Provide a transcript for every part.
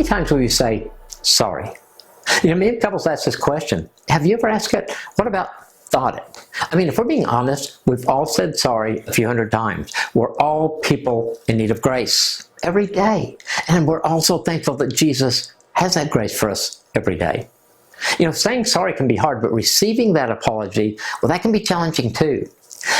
times will you say, sorry? You know, many couples ask this question. Have you ever asked it? What about thought it? I mean, if we're being honest, we've all said sorry a few hundred times. We're all people in need of grace every day. And we're also thankful that Jesus has that grace for us every day. You know, saying sorry can be hard, but receiving that apology, well, that can be challenging too.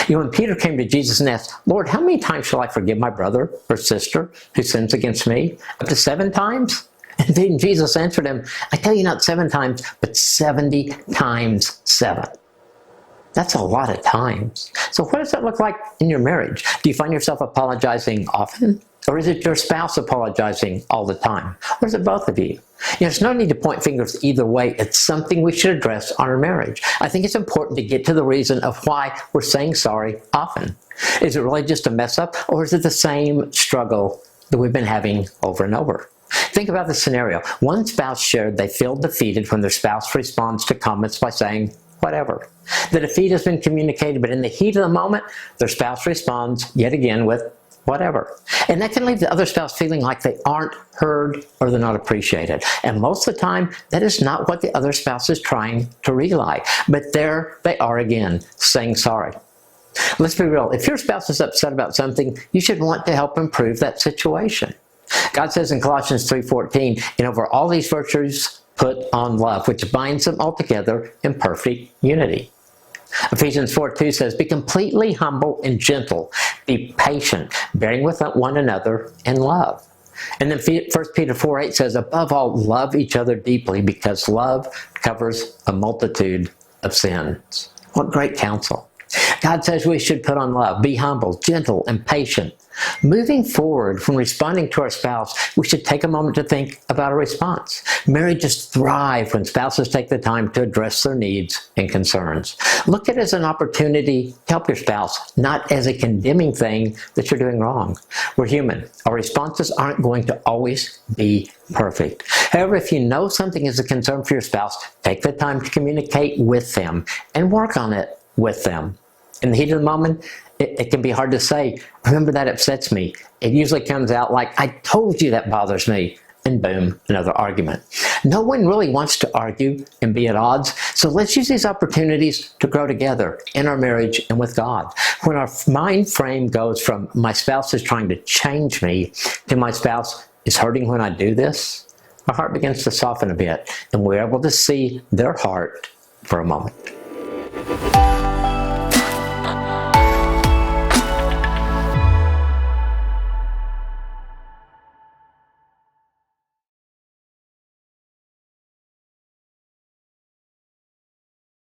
You know, when Peter came to Jesus and asked, Lord, how many times shall I forgive my brother or sister who sins against me? Up to 7 times? And then Jesus answered him, I tell you not 7 times, but 70 times 7. That's a lot of times. So what does that look like in your marriage? Do you find yourself apologizing often? Or is it your spouse apologizing all the time? Or is it both of you? You know, there's no need to point fingers either way. It's something we should address on our marriage. I think it's important to get to the reason of why we're saying sorry often. Is it really just a mess up? Or is it the same struggle that we've been having over and over? Think about the scenario. One spouse shared they feel defeated when their spouse responds to comments by saying, whatever. The defeat has been communicated, but in the heat of the moment, their spouse responds yet again with whatever. And that can leave the other spouse feeling like they aren't heard or they're not appreciated. And most of the time, that is not what the other spouse is trying to relay. But there they are again, saying sorry. Let's be real. If your spouse is upset about something, you should want to help improve that situation. God says in Colossians 3:14, and over all these virtues, put on love, which binds them all together in perfect unity. Ephesians 4:2 says, be completely humble and gentle. Be patient, bearing with one another in love. And then 1 Peter 4:8 says, above all, love each other deeply, because love covers a multitude of sins. What great counsel. God says we should put on love, be humble, gentle, and patient. Moving forward, when responding to our spouse, we should take a moment to think about a response. Marriages thrive when spouses take the time to address their needs and concerns. Look at it as an opportunity to help your spouse, not as a condemning thing that you're doing wrong. We're human. Our responses aren't going to always be perfect. However, if you know something is a concern for your spouse, take the time to communicate with them and work on it with them. In the heat of the moment, it can be hard to say, remember that upsets me. It usually comes out like, I told you that bothers me. And boom, another argument. No one really wants to argue and be at odds, so let's use these opportunities to grow together in our marriage and with God. When our mind frame goes from my spouse is trying to change me to my spouse is hurting when I do this, our heart begins to soften a bit and we're able to see their heart for a moment.